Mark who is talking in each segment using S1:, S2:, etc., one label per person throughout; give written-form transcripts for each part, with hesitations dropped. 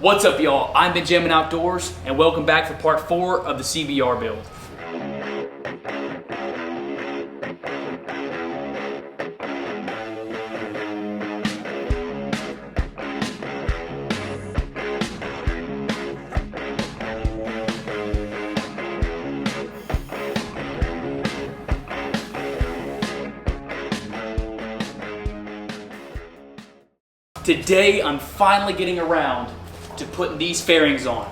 S1: What's up, y'all? I'm Benjamin Outdoors, and welcome back for part 4 of the CBR build. Today, I'm finally getting around to putting these fairings on.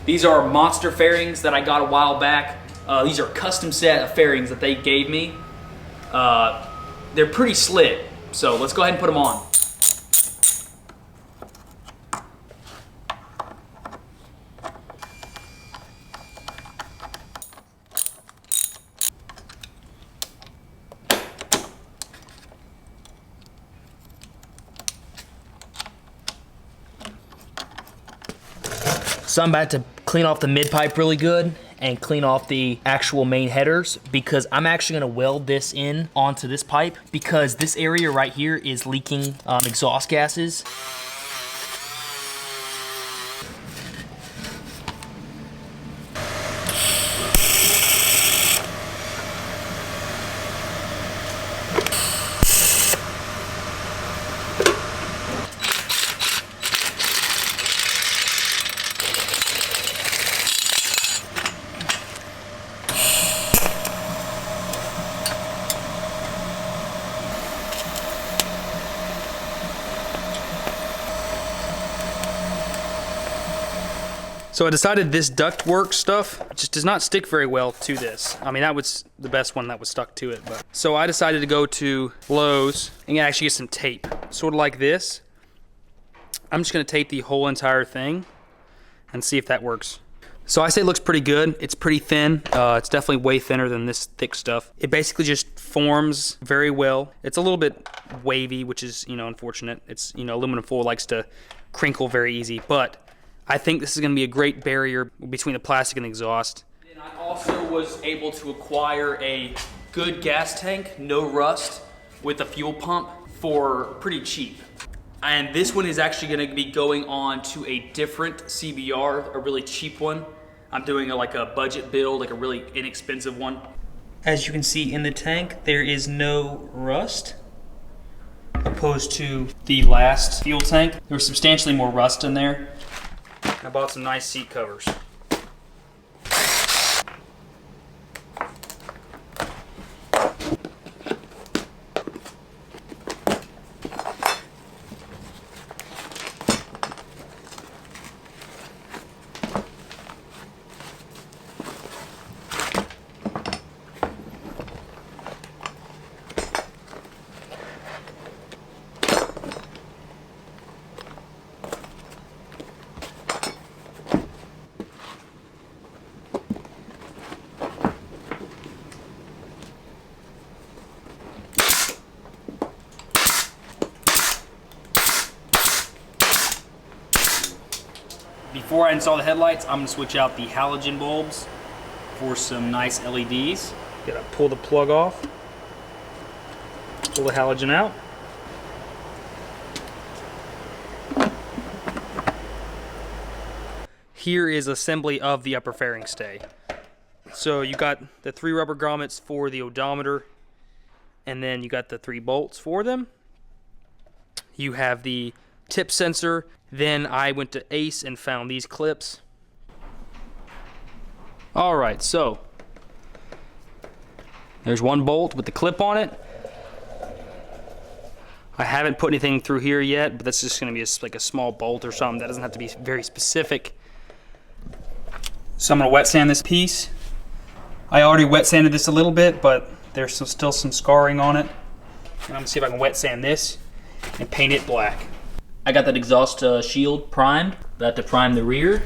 S1: These are monster fairings that I got a while back. These are custom set of fairings that they gave me. They're pretty slick, so let's go ahead and put them on. So I'm about to clean off the mid pipe really good and clean off the actual main headers because I'm actually gonna weld this in onto this pipe because this area right here is leaking exhaust gases. So I decided this ductwork stuff just does not stick very well to this. I mean, that was the best one that was stuck to it. But so I decided to go to Lowe's and actually get some tape, sort of like this. I'm just gonna tape the whole entire thing and see if that works. So I say it looks pretty good. It's pretty thin. It's definitely way thinner than this thick stuff. It basically just forms very well. It's a little bit wavy, which is, unfortunate. It's, aluminum foil likes to crinkle very easy, but I think this is going to be a great barrier between the plastic and the exhaust. And I also was able to acquire a good gas tank, no rust, with a fuel pump for pretty cheap. And this one is actually going to be going on to a different CBR, a really cheap one. I'm doing like a budget build, like a really inexpensive one. As you can see in the tank, there is no rust, opposed to the last fuel tank. There was substantially more rust in there. I bought some nice seat covers. Before I install the headlights, I'm gonna switch out the halogen bulbs for some nice LEDs. Gotta pull the plug off, pull the halogen out. Here is assembly of the upper fairing stay. So you got the 3 rubber grommets for the odometer, and then you got the 3 bolts for them. You have the tip sensor. Then I went to Ace and found these clips. All right, so there's one bolt with the clip on it. I haven't put anything through here yet, but that's just gonna be like a small bolt or something. That doesn't have to be very specific. So I'm gonna wet sand this piece. I already wet sanded this a little bit, but there's still some scarring on it. And I'm gonna see if I can wet sand this and paint it black. I got that exhaust shield primed, about to prime the rear.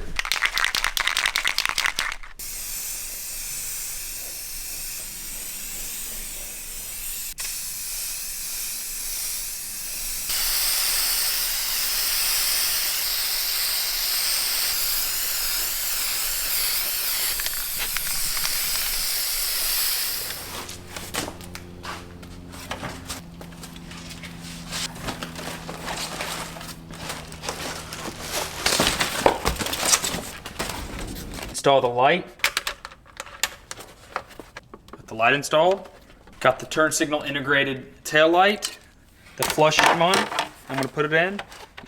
S1: install the light. Got the light installed. Got the turn signal integrated tail light. The flush one, I'm gonna put it in.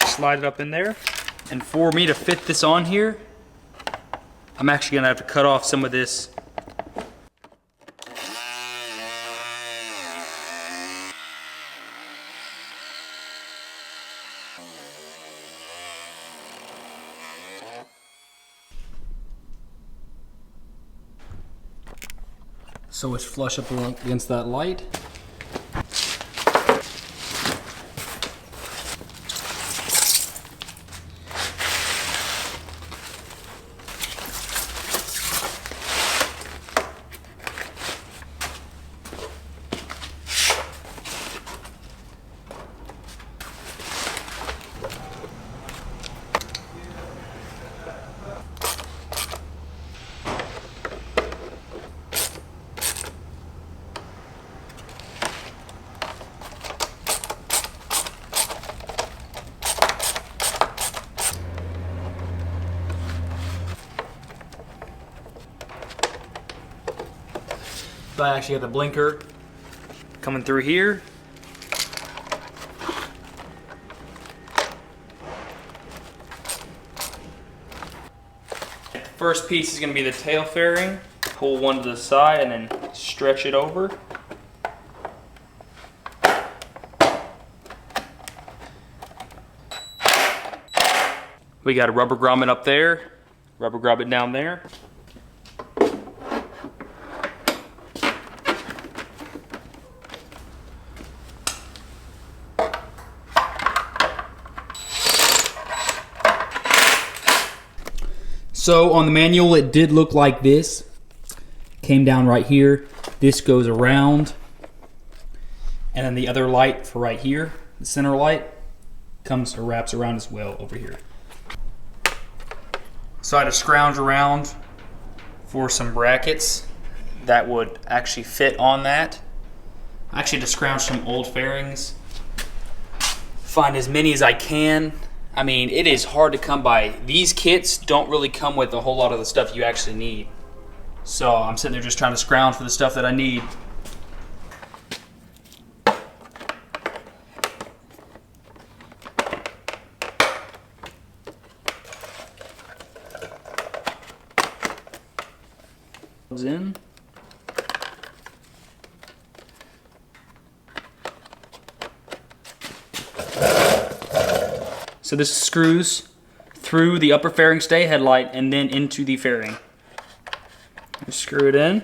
S1: Slide it up in there. And for me to fit this on here, I'm actually gonna have to cut off some of this. So it's flush up against that light. So I actually got the blinker coming through here. First piece is going to be the tail fairing. Pull one to the side and then stretch it over. We got a rubber grommet up there, rubber grommet down there. So on the manual, it did look like this. Came down right here. This goes around. And then the other light for right here, the center light, comes or wraps around as well over here. So I had to scrounge around for some brackets that would actually fit on that. I actually had to scrounge some old fairings. Find as many as I can. I mean, it is hard to come by. These kits don't really come with a whole lot of the stuff you actually need. So I'm sitting there just trying to scrounge for the stuff that I need. In. So this screws through the upper fairing stay headlight and then into the fairing. Just screw it in.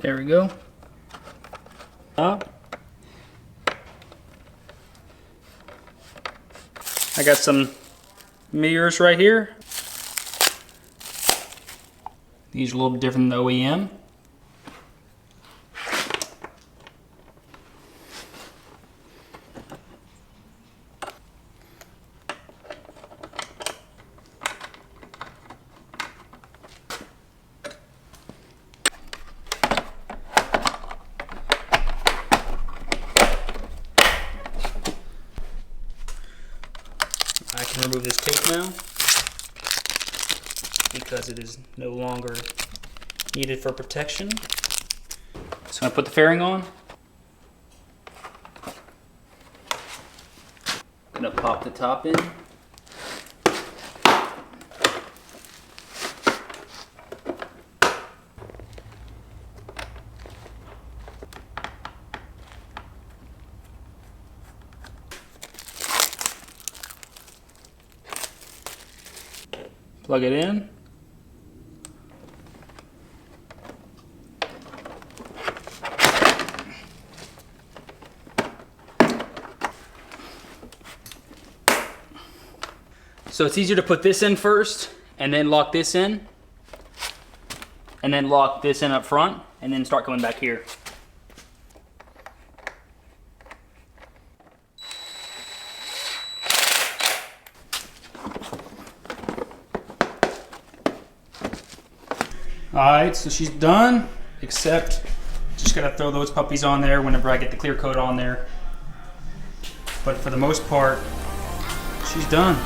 S1: There we go. Up. I got some mirrors right here. These are a little bit different than the OEM. I can remove this tape now because it is no longer needed for protection. So I'm gonna put the fairing on. Gonna pop the top in. Plug it in. So it's easier to put this in first and then lock this in and then lock this in up front and then start coming back here. Alright, so she's done, except just gotta throw those puppies on there whenever I get the clear coat on there. But for the most part, She's done.